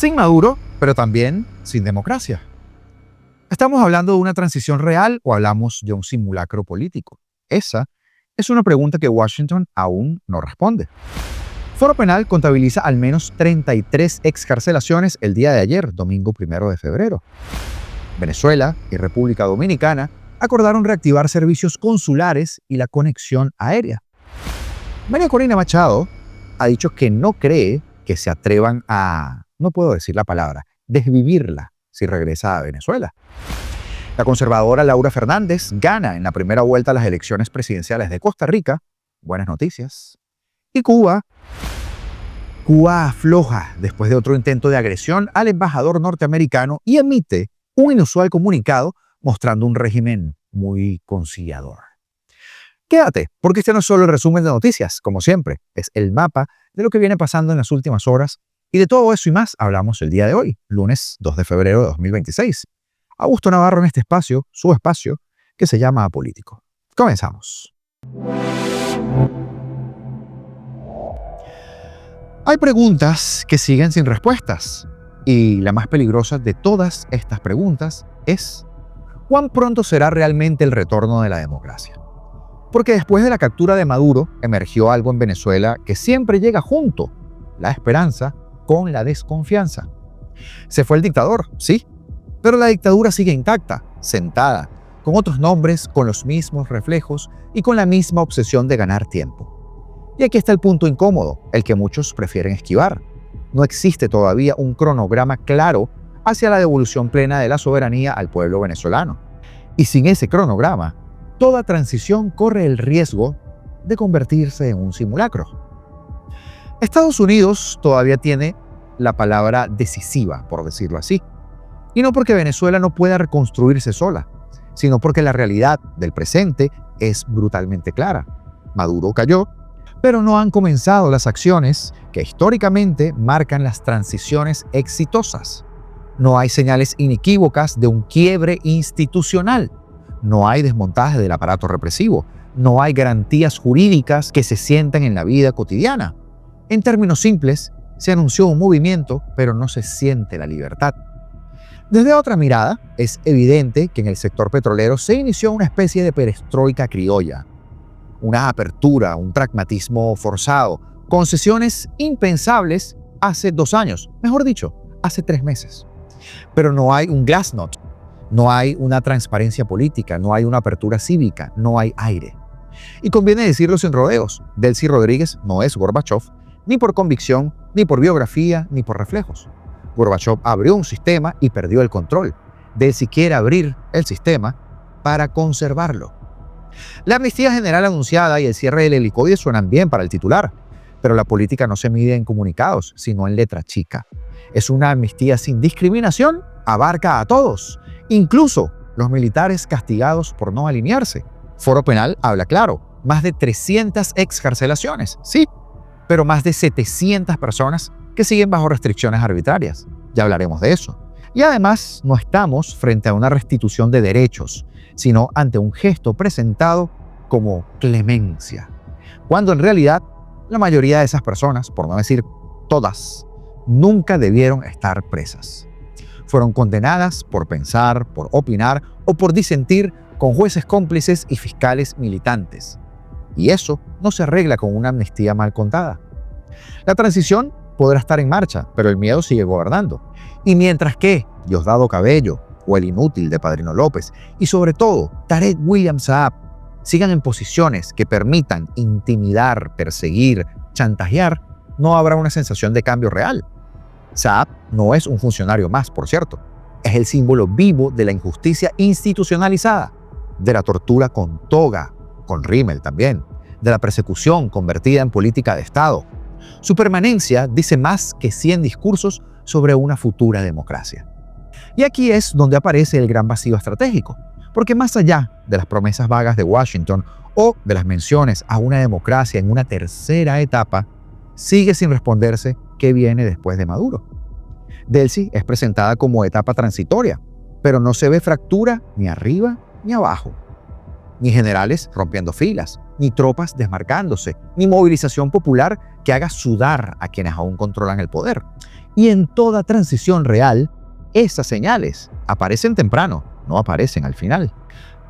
Sin Maduro, pero también sin democracia. ¿Estamos hablando de una transición real o hablamos de un simulacro político? Esa es una pregunta que Washington aún no responde. Foro Penal contabiliza al menos 33 excarcelaciones el día de ayer, domingo 1 de febrero. Venezuela y República Dominicana acordaron reactivar servicios consulares y la conexión aérea. María Corina Machado ha dicho que no cree que se atrevan a, no puedo decir la palabra, desvivirla si regresa a Venezuela. La conservadora Laura Fernández gana en la primera vuelta a las elecciones presidenciales de Costa Rica. Buenas noticias. Y Cuba afloja después de otro intento de agresión al embajador norteamericano y emite un inusual comunicado mostrando un régimen muy conciliador. Quédate, porque este no es solo el resumen de noticias, como siempre, es el mapa de lo que viene pasando en las últimas horas, y de todo eso y más hablamos el día de hoy, lunes 2 de febrero de 2026. Augusto Navarro en este espacio, su espacio, que se llama Apolítico. Comenzamos. Hay preguntas que siguen sin respuestas, y la más peligrosa de todas estas preguntas es ¿cuán pronto será realmente el retorno de la democracia? Porque después de la captura de Maduro emergió algo en Venezuela que siempre llega junto, la esperanza con la desconfianza. Se fue el dictador, sí, pero la dictadura sigue intacta, sentada, con otros nombres, con los mismos reflejos y con la misma obsesión de ganar tiempo. Y aquí está el punto incómodo, el que muchos prefieren esquivar. No existe todavía un cronograma claro hacia la devolución plena de la soberanía al pueblo venezolano. Y sin ese cronograma, toda transición corre el riesgo de convertirse en un simulacro. Estados Unidos todavía tiene la palabra decisiva, por decirlo así. Y no porque Venezuela no pueda reconstruirse sola, sino porque la realidad del presente es brutalmente clara. Maduro cayó, pero no han comenzado las acciones que históricamente marcan las transiciones exitosas. No hay señales inequívocas de un quiebre institucional. No hay desmontaje del aparato represivo. No hay garantías jurídicas que se sientan en la vida cotidiana. En términos simples, se anunció un movimiento, pero no se siente la libertad. Desde otra mirada, es evidente que en el sector petrolero se inició una especie de perestroika criolla. Una apertura, un pragmatismo forzado, concesiones impensables hace 2 años, mejor dicho, hace 3 meses. Pero no hay un glasnost, no hay una transparencia política, no hay una apertura cívica, no hay aire. Y conviene decirlo sin rodeos, Delcy Rodríguez no es Gorbachov, ni por convicción, ni por biografía, ni por reflejos. Gorbachov abrió un sistema y perdió el control. Delcy quiere abrir el sistema para conservarlo. La amnistía general anunciada y el cierre del helicoide suenan bien para el titular, pero la política no se mide en comunicados, sino en letra chica. Es una amnistía sin discriminación, abarca a todos, incluso los militares castigados por no alinearse. Foro Penal habla claro, más de 300 excarcelaciones, sí, pero más de 700 personas que siguen bajo restricciones arbitrarias. Ya hablaremos de eso. Y además, no estamos frente a una restitución de derechos, sino ante un gesto presentado como clemencia, cuando en realidad la mayoría de esas personas, por no decir todas, nunca debieron estar presas. Fueron condenadas por pensar, por opinar o por disentir con jueces cómplices y fiscales militantes. Y eso no se arregla con una amnistía mal contada. La transición podrá estar en marcha, pero el miedo sigue gobernando. Y mientras que Diosdado Cabello o el inútil de Padrino López y sobre todo Tarek William Saab sigan en posiciones que permitan intimidar, perseguir, chantajear, no habrá una sensación de cambio real. Saab no es un funcionario más, por cierto. Es el símbolo vivo de la injusticia institucionalizada, de la tortura con toga, con rímel también, de la persecución convertida en política de Estado. Su permanencia dice más que 100 discursos sobre una futura democracia. Y aquí es donde aparece el gran vacío estratégico, porque más allá de las promesas vagas de Washington o de las menciones a una democracia en una tercera etapa, sigue sin responderse qué viene después de Maduro. Delcy es presentada como etapa transitoria, pero no se ve fractura ni arriba ni abajo. Ni generales rompiendo filas, ni tropas desmarcándose, ni movilización popular que haga sudar a quienes aún controlan el poder. Y en toda transición real, esas señales aparecen temprano, no aparecen al final.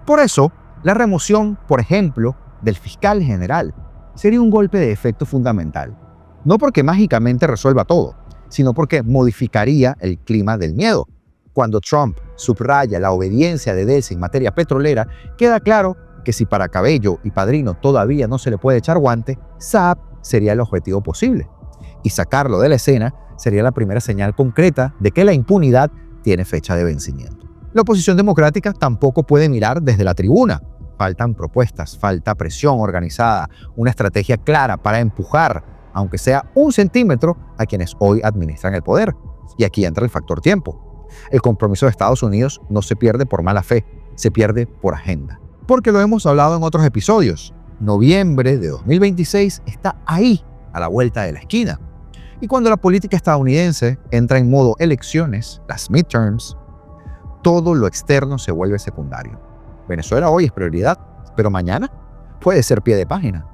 Por eso, la remoción, por ejemplo, del fiscal general sería un golpe de efecto fundamental. No porque mágicamente resuelva todo, sino porque modificaría el clima del miedo. Cuando Trump subraya la obediencia de Delcy en materia petrolera, queda claro que si para Cabello y Padrino todavía no se le puede echar guante, Saab sería el objetivo posible. Y sacarlo de la escena sería la primera señal concreta de que la impunidad tiene fecha de vencimiento. La oposición democrática tampoco puede mirar desde la tribuna. Faltan propuestas, falta presión organizada, una estrategia clara para empujar, aunque sea 1 centímetro, a quienes hoy administran el poder. Y aquí entra el factor tiempo. El compromiso de Estados Unidos no se pierde por mala fe, se pierde por agenda. Porque lo hemos hablado en otros episodios. Noviembre de 2026 está ahí, a la vuelta de la esquina. Y cuando la política estadounidense entra en modo elecciones, las midterms, todo lo externo se vuelve secundario. Venezuela hoy es prioridad, pero mañana puede ser pie de página.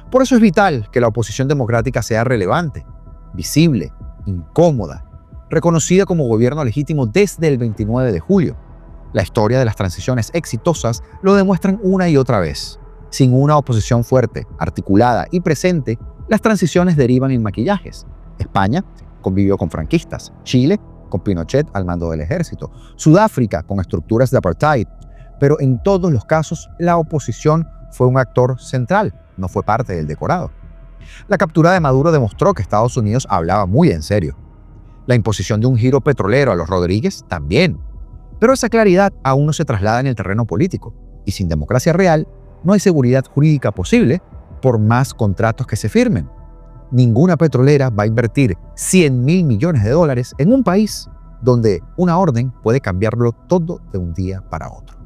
Por eso es vital que la oposición democrática sea relevante, visible, incómoda, reconocida como gobierno legítimo desde el 29 de julio. La historia de las transiciones exitosas lo demuestran una y otra vez. Sin una oposición fuerte, articulada y presente, las transiciones derivan en maquillajes. España convivió con franquistas, Chile con Pinochet al mando del ejército, Sudáfrica con estructuras de apartheid, pero en todos los casos la oposición fue un actor central, no fue parte del decorado. La captura de Maduro demostró que Estados Unidos hablaba muy en serio. La imposición de un giro petrolero a los Rodríguez también. Pero esa claridad aún no se traslada en el terreno político, y sin democracia real no hay seguridad jurídica posible por más contratos que se firmen. Ninguna petrolera va a invertir $100.000 millones en un país donde una orden puede cambiarlo todo de un día para otro.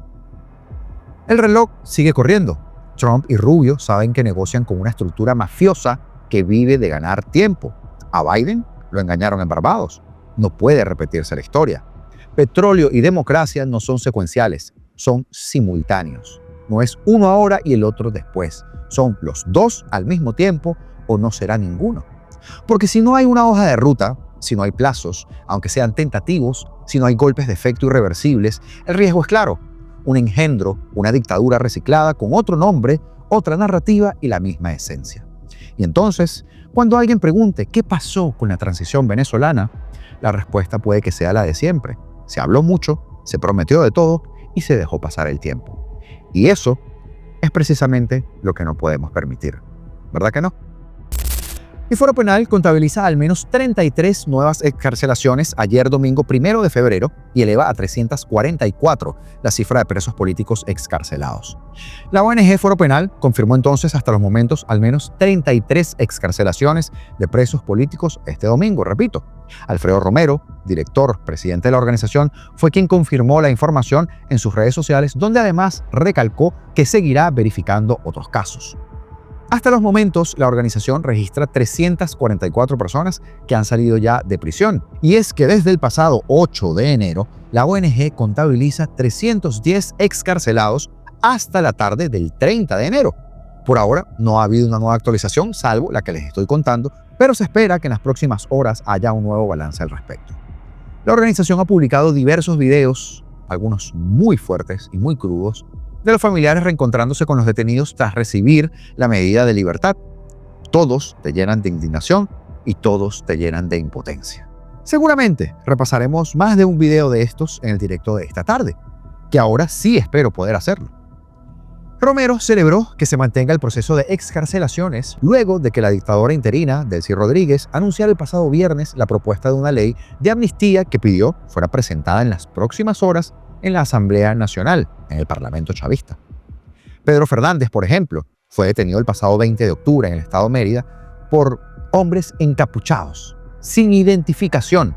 El reloj sigue corriendo. Trump y Rubio saben que negocian con una estructura mafiosa que vive de ganar tiempo. A Biden lo engañaron en Barbados. No puede repetirse la historia. Petróleo y democracia no son secuenciales, son simultáneos. No es uno ahora y el otro después. Son los dos al mismo tiempo o no será ninguno. Porque si no hay una hoja de ruta, si no hay plazos, aunque sean tentativos, si no hay golpes de efecto irreversibles, el riesgo es claro. Un engendro, una dictadura reciclada con otro nombre, otra narrativa y la misma esencia. Y entonces, cuando alguien pregunte qué pasó con la transición venezolana, la respuesta puede que sea la de siempre. Se habló mucho, se prometió de todo y se dejó pasar el tiempo. Y eso es precisamente lo que no podemos permitir. ¿Verdad que no? El Foro Penal contabiliza al menos 33 nuevas excarcelaciones ayer domingo 1 de febrero y eleva a 344 la cifra de presos políticos excarcelados. La ONG Foro Penal confirmó entonces hasta los momentos al menos 33 excarcelaciones de presos políticos este domingo, repito. Alfredo Romero, director, presidente de la organización, fue quien confirmó la información en sus redes sociales, donde además recalcó que seguirá verificando otros casos. Hasta los momentos, la organización registra 344 personas que han salido ya de prisión. Y es que desde el pasado 8 de enero, la ONG contabiliza 310 excarcelados hasta la tarde del 30 de enero. Por ahora, no ha habido una nueva actualización, salvo la que les estoy contando, pero se espera que en las próximas horas haya un nuevo balance al respecto. La organización ha publicado diversos videos, algunos muy fuertes y muy crudos, de los familiares reencontrándose con los detenidos tras recibir la medida de libertad. Todos te llenan de indignación y todos te llenan de impotencia. Seguramente repasaremos más de un video de estos en el directo de esta tarde, que ahora sí espero poder hacerlo. Romero celebró que se mantenga el proceso de excarcelaciones luego de que la dictadora interina, Delcy Rodríguez, anunciara el pasado viernes la propuesta de una ley de amnistía que pidió fuera presentada en las próximas horas en la Asamblea Nacional, en el Parlamento chavista. Pedro Fernández, por ejemplo, fue detenido el pasado 20 de octubre en el estado Mérida por hombres encapuchados, sin identificación,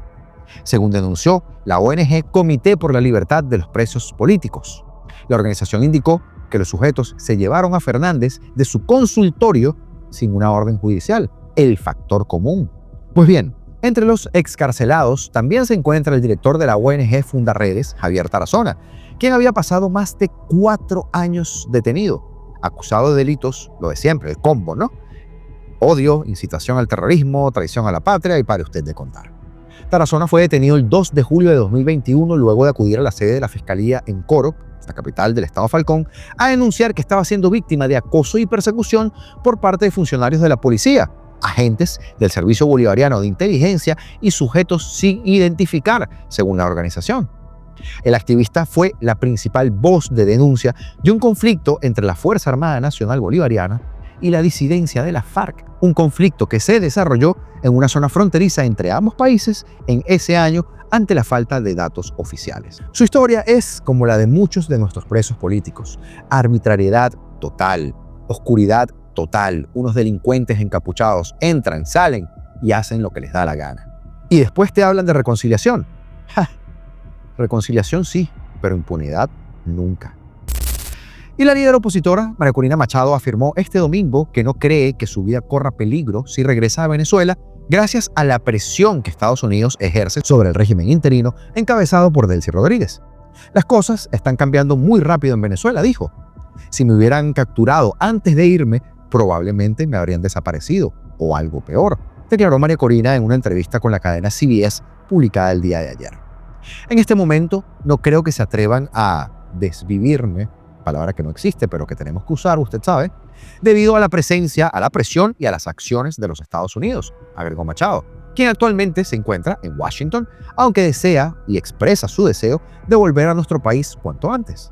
según denunció la ONG Comité por la Libertad de los Presos Políticos. La organización indicó que los sujetos se llevaron a Fernández de su consultorio sin una orden judicial, el factor común. Pues bien, entre los excarcelados también se encuentra el director de la ONG Fundaredes, Javier Tarazona, quien había pasado más de 4 años detenido, acusado de delitos, lo de siempre, el combo, ¿no? Odio, incitación al terrorismo, traición a la patria y pare usted de contar. Tarazona fue detenido el 2 de julio de 2021 luego de acudir a la sede de la Fiscalía en Coro, la capital del estado Falcón, a denunciar que estaba siendo víctima de acoso y persecución por parte de funcionarios de la policía, agentes del Servicio Bolivariano de Inteligencia y sujetos sin identificar, según la organización. El activista fue la principal voz de denuncia de un conflicto entre la Fuerza Armada Nacional Bolivariana y la disidencia de la FARC, un conflicto que se desarrolló en una zona fronteriza entre ambos países en ese año ante la falta de datos oficiales. Su historia es como la de muchos de nuestros presos políticos: arbitrariedad total, oscuridad total, unos delincuentes encapuchados entran, salen y hacen lo que les da la gana. Y después te hablan de reconciliación. ¡Ja! Reconciliación sí, pero impunidad nunca. Y la líder opositora, María Corina Machado, afirmó este domingo que no cree que su vida corra peligro si regresa a Venezuela gracias a la presión que Estados Unidos ejerce sobre el régimen interino encabezado por Delcy Rodríguez. Las cosas están cambiando muy rápido en Venezuela, dijo. Si me hubieran capturado antes de irme, probablemente me habrían desaparecido, o algo peor, declaró María Corina en una entrevista con la cadena CBS publicada el día de ayer. En este momento, no creo que se atrevan a desvivirme, palabra que no existe, pero que tenemos que usar, usted sabe, debido a la presencia, a la presión y a las acciones de los Estados Unidos, agregó Machado, quien actualmente se encuentra en Washington, aunque desea y expresa su deseo de volver a nuestro país cuanto antes.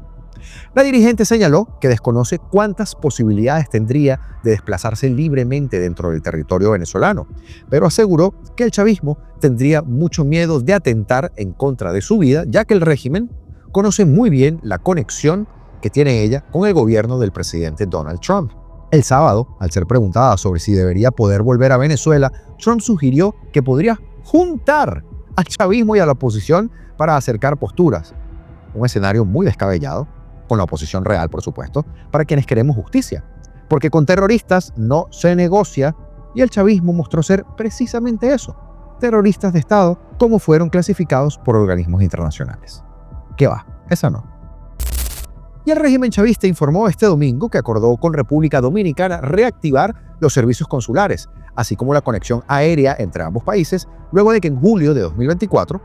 La dirigente señaló que desconoce cuántas posibilidades tendría de desplazarse libremente dentro del territorio venezolano, pero aseguró que el chavismo tendría mucho miedo de atentar en contra de su vida, ya que el régimen conoce muy bien la conexión que tiene ella con el gobierno del presidente Donald Trump. El sábado, al ser preguntada sobre si debería poder volver a Venezuela, Trump sugirió que podría juntar al chavismo y a la oposición para acercar posturas. Un escenario muy descabellado, con la oposición real, por supuesto, para quienes queremos justicia. Porque con terroristas no se negocia, y el chavismo mostró ser precisamente eso, terroristas de Estado, como fueron clasificados por organismos internacionales. ¿Qué va? Esa no. Y el régimen chavista informó este domingo que acordó con República Dominicana reactivar los servicios consulares, así como la conexión aérea entre ambos países, luego de que en julio de 2024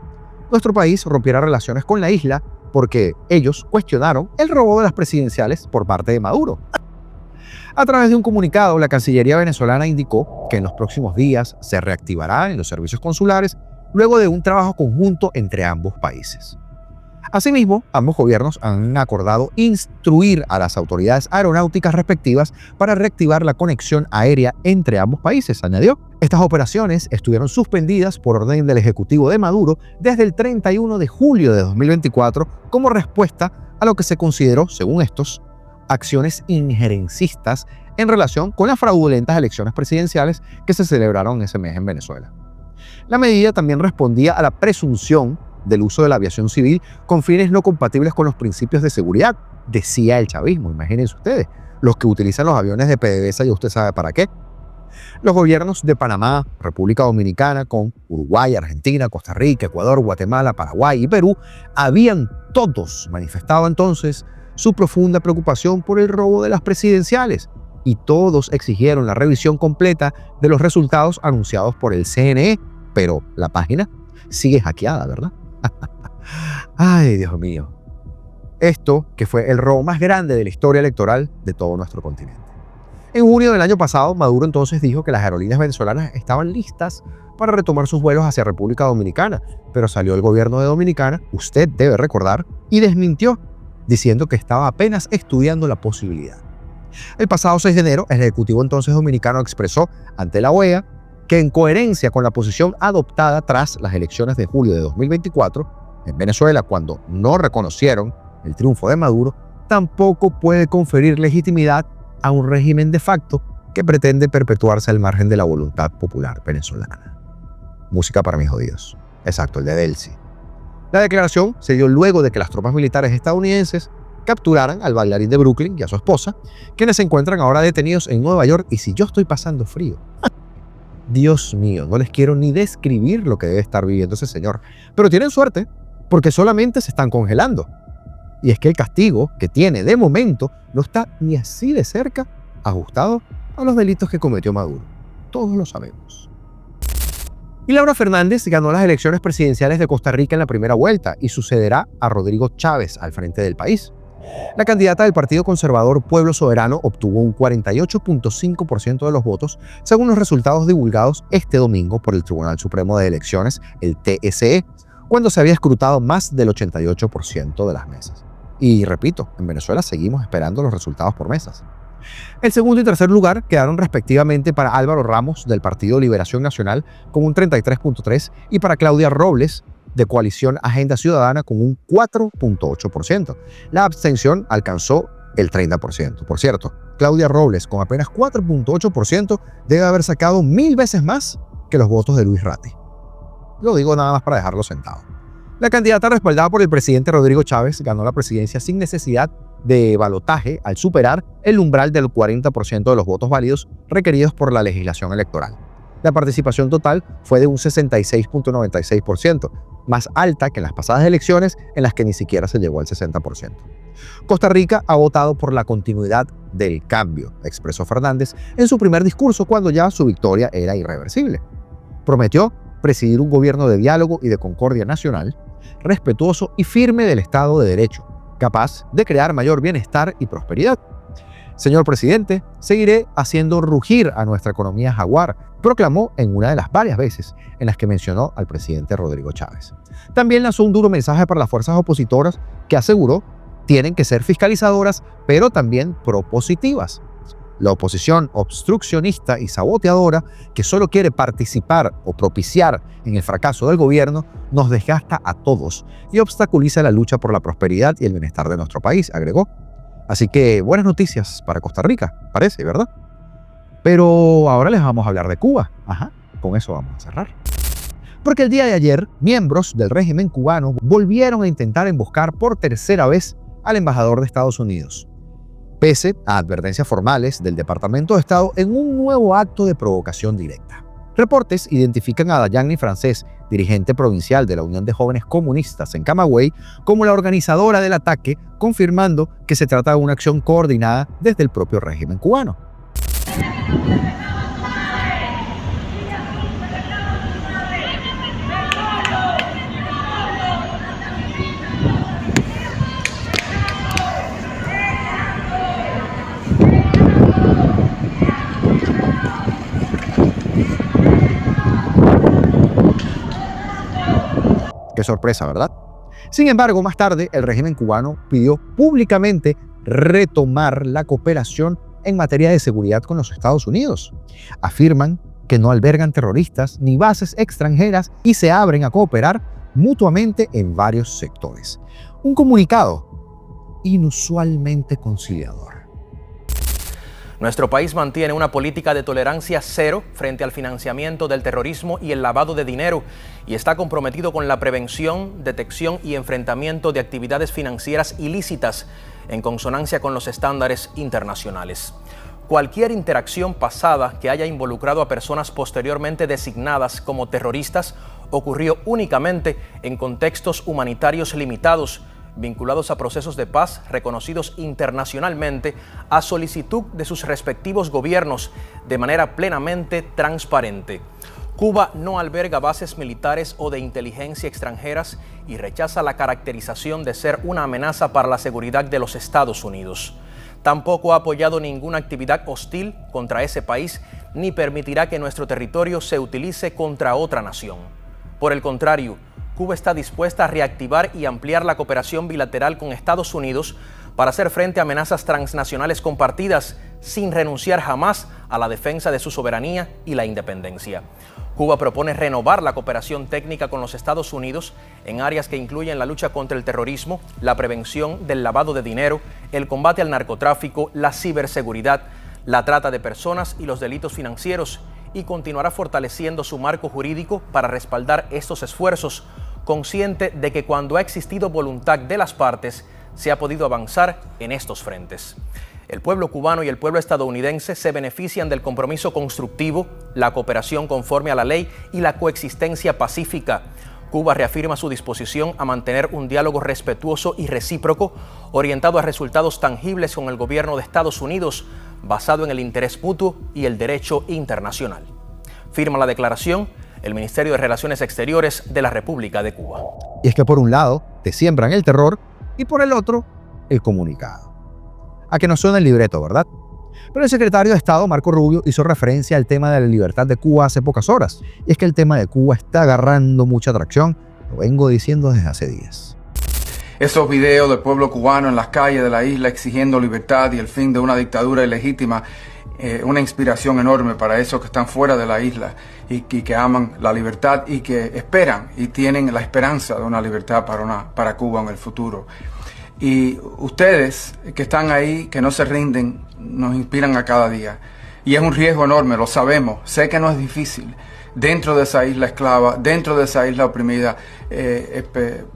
nuestro país rompiera relaciones con la isla porque ellos cuestionaron el robo de las presidenciales por parte de Maduro. A través de un comunicado, la Cancillería venezolana indicó que en los próximos días se reactivarán los servicios consulares luego de un trabajo conjunto entre ambos países. Asimismo, ambos gobiernos han acordado instruir a las autoridades aeronáuticas respectivas para reactivar la conexión aérea entre ambos países, añadió. Estas operaciones estuvieron suspendidas por orden del Ejecutivo de Maduro desde el 31 de julio de 2024 como respuesta a lo que se consideró, según estos, acciones injerencistas en relación con las fraudulentas elecciones presidenciales que se celebraron ese mes en Venezuela. La medida también respondía a la presunción del uso de la aviación civil con fines no compatibles con los principios de seguridad, decía el chavismo. Imagínense ustedes, los que utilizan los aviones de PDVSA, ya usted sabe para qué. Los gobiernos de Panamá, República Dominicana, con Uruguay, Argentina, Costa Rica, Ecuador, Guatemala, Paraguay y Perú, habían todos manifestado entonces su profunda preocupación por el robo de las presidenciales, y todos exigieron la revisión completa de los resultados anunciados por el CNE, pero la página sigue hackeada, ¿verdad? Ay, Dios mío. Esto que fue el robo más grande de la historia electoral de todo nuestro continente. En junio del año pasado, Maduro entonces dijo que las aerolíneas venezolanas estaban listas para retomar sus vuelos hacia República Dominicana, pero salió el gobierno de Dominicana, usted debe recordar, y desmintió, diciendo que estaba apenas estudiando la posibilidad. El pasado 6 de enero, el Ejecutivo entonces dominicano expresó ante la OEA que en coherencia con la posición adoptada tras las elecciones de julio de 2024 en Venezuela, cuando no reconocieron el triunfo de Maduro, tampoco puede conferir legitimidad a un régimen de facto que pretende perpetuarse al margen de la voluntad popular venezolana. Música para mis jodidos. Exacto, el de Delcy. La declaración se dio luego de que las tropas militares estadounidenses capturaran al bailarín de Brooklyn y a su esposa, quienes se encuentran ahora detenidos en Nueva York. Y si yo estoy pasando frío, Dios mío, no les quiero ni describir lo que debe estar viviendo ese señor. Pero tienen suerte, porque solamente se están congelando. Y es que el castigo que tiene de momento no está ni así de cerca ajustado a los delitos que cometió Maduro. Todos lo sabemos. Y Laura Fernández ganó las elecciones presidenciales de Costa Rica en la primera vuelta y sucederá a Rodrigo Chávez al frente del país. La candidata del Partido Conservador Pueblo Soberano obtuvo un 48.5% de los votos, según los resultados divulgados este domingo por el Tribunal Supremo de Elecciones, el TSE, cuando se había escrutado más del 88% de las mesas. Y repito, en Venezuela seguimos esperando los resultados por mesas. El segundo y tercer lugar quedaron respectivamente para Álvaro Ramos del Partido Liberación Nacional con un 33.3% y para Claudia Robles de Coalición Agenda Ciudadana con un 4.8%. La abstención alcanzó el 30%. Por cierto, Claudia Robles con apenas 4.8% debe haber sacado 1000 veces más que los votos de Luis Ratti. Lo digo nada más para dejarlo sentado. La candidata respaldada por el presidente Rodrigo Chávez ganó la presidencia sin necesidad de balotaje al superar el umbral del 40% de los votos válidos requeridos por la legislación electoral. La participación total fue de un 66.96%, más alta que en las pasadas elecciones en las que ni siquiera se llegó al 60%. Costa Rica ha votado por la continuidad del cambio, expresó Fernández en su primer discurso cuando ya su victoria era irreversible. Prometió presidir un gobierno de diálogo y de concordia nacional, respetuoso y firme del Estado de Derecho, capaz de crear mayor bienestar y prosperidad. Señor presidente, seguiré haciendo rugir a nuestra economía jaguar, proclamó en una de las varias veces en las que mencionó al presidente Rodrigo Chávez. También lanzó un duro mensaje para las fuerzas opositoras que aseguró tienen que ser fiscalizadoras, pero también propositivas. La oposición obstruccionista y saboteadora, que solo quiere participar o propiciar en el fracaso del gobierno, nos desgasta a todos y obstaculiza la lucha por la prosperidad y el bienestar de nuestro país, agregó. Así que buenas noticias para Costa Rica, parece, ¿verdad? Pero ahora les vamos a hablar de Cuba. Con eso vamos a cerrar. Porque el día de ayer, miembros del régimen cubano volvieron a intentar emboscar por tercera vez al embajador de Estados Unidos, pese a advertencias formales del Departamento de Estado en un nuevo acto de provocación directa. Reportes identifican a Dayani Francés, dirigente provincial de la Unión de Jóvenes Comunistas en Camagüey, como la organizadora del ataque, confirmando que se trata de una acción coordinada desde el propio régimen cubano. Qué sorpresa, ¿verdad? Sin embargo, más tarde, el régimen cubano pidió públicamente retomar la cooperación en materia de seguridad con los Estados Unidos. Afirman que no albergan terroristas ni bases extranjeras y se abren a cooperar mutuamente en varios sectores. Un comunicado inusualmente conciliador. Nuestro país mantiene una política de tolerancia cero frente al financiamiento del terrorismo y el lavado de dinero y está comprometido con la prevención, detección y enfrentamiento de actividades financieras ilícitas en consonancia con los estándares internacionales. Cualquier interacción pasada que haya involucrado a personas posteriormente designadas como terroristas ocurrió únicamente en contextos humanitarios limitados, vinculados a procesos de paz reconocidos internacionalmente a solicitud de sus respectivos gobiernos de manera plenamente transparente. Cuba no alberga bases militares o de inteligencia extranjeras y rechaza la caracterización de ser una amenaza para la seguridad de los Estados Unidos. Tampoco ha apoyado ninguna actividad hostil contra ese país ni permitirá que nuestro territorio se utilice contra otra nación. Por el contrario, Cuba está dispuesta a reactivar y ampliar la cooperación bilateral con Estados Unidos para hacer frente a amenazas transnacionales compartidas sin renunciar jamás a la defensa de su soberanía y la independencia. Cuba propone renovar la cooperación técnica con los Estados Unidos en áreas que incluyen la lucha contra el terrorismo, la prevención del lavado de dinero, el combate al narcotráfico, la ciberseguridad, la trata de personas y los delitos financieros, y continuará fortaleciendo su marco jurídico para respaldar estos esfuerzos, consciente de que cuando ha existido voluntad de las partes, se ha podido avanzar en estos frentes. El pueblo cubano y el pueblo estadounidense se benefician del compromiso constructivo, la cooperación conforme a la ley y la coexistencia pacífica. Cuba reafirma su disposición a mantener un diálogo respetuoso y recíproco, orientado a resultados tangibles con el gobierno de Estados Unidos, basado en el interés mutuo y el derecho internacional. Firma la declaración el Ministerio de Relaciones Exteriores de la República de Cuba. Y es que por un lado te siembran el terror y por el otro el comunicado. A que nos suena el libreto, ¿verdad? Pero el secretario de Estado, Marco Rubio, hizo referencia al tema de la libertad de Cuba hace pocas horas. Y es que el tema de Cuba está agarrando mucha atracción, lo vengo diciendo desde hace días. Esos videos del pueblo cubano en las calles de la isla exigiendo libertad y el fin de una dictadura ilegítima, una inspiración enorme para esos que están fuera de la isla y que aman la libertad y que esperan y tienen la esperanza de una libertad para Cuba en el futuro. Y ustedes que están ahí, que no se rinden, nos inspiran a cada día. Y es un riesgo enorme, lo sabemos. Sé que no es difícil. Dentro de esa isla esclava, dentro de esa isla oprimida,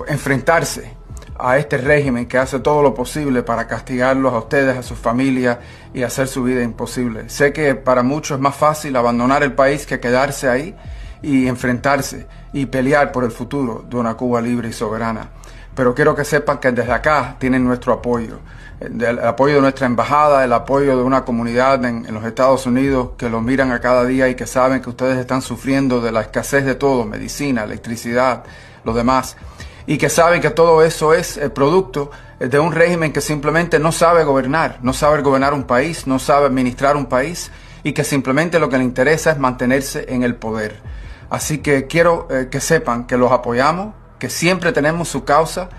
enfrentarse a este régimen que hace todo lo posible para castigarlos a ustedes, a sus familias y hacer su vida imposible. Sé que para muchos es más fácil abandonar el país que quedarse ahí y enfrentarse y pelear por el futuro de una Cuba libre y soberana. Pero quiero que sepan que desde acá tienen nuestro apoyo, el apoyo de nuestra embajada, el apoyo de una comunidad en los Estados Unidos que los miran a cada día y que saben que ustedes están sufriendo de la escasez de todo, medicina, electricidad, lo demás, y que saben que todo eso es el producto de un régimen que simplemente no sabe gobernar un país, no sabe administrar un país y que simplemente lo que le interesa es mantenerse en el poder. Así que quiero que sepan que los apoyamos, que siempre tenemos su causa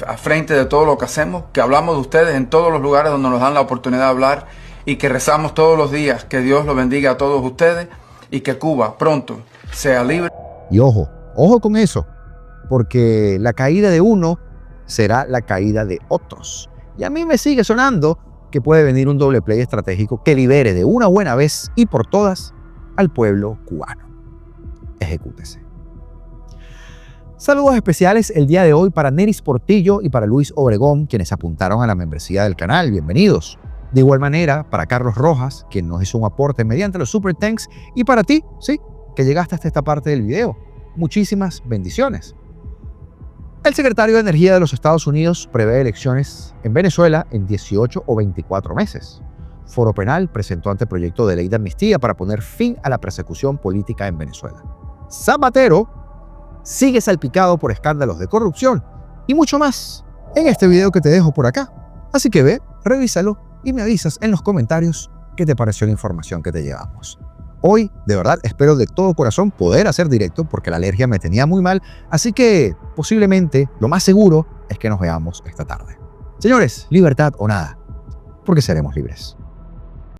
a frente de todo lo que hacemos, que hablamos de ustedes en todos los lugares donde nos dan la oportunidad de hablar y que rezamos todos los días que Dios los bendiga a todos ustedes y que Cuba pronto sea libre. Y ojo con eso, porque la caída de uno será la caída de otros. Y a mí me sigue sonando que puede venir un doble play estratégico que libere de una buena vez y por todas al pueblo cubano. Ejecútese. Saludos especiales el día de hoy para Neris Portillo y para Luis Obregón, quienes apuntaron a la membresía del canal. Bienvenidos. De igual manera, para Carlos Rojas, quien nos hizo un aporte mediante los Super Thanks, y para ti, sí, que llegaste hasta esta parte del video. Muchísimas bendiciones. El secretario de Energía de los Estados Unidos prevé elecciones en Venezuela en 18 o 24 meses. Foro Penal presentó anteproyecto de ley de amnistía para poner fin a la persecución política en Venezuela. Zapatero sigue salpicado por escándalos de corrupción y mucho más en este video que te dejo por acá. Así que ve, revísalo y me avisas en los comentarios qué te pareció la información que te llevamos. Hoy, de verdad, espero de todo corazón poder hacer directo porque la alergia me tenía muy mal, así que posiblemente lo más seguro es que nos veamos esta tarde. Señores, libertad o nada, porque seremos libres.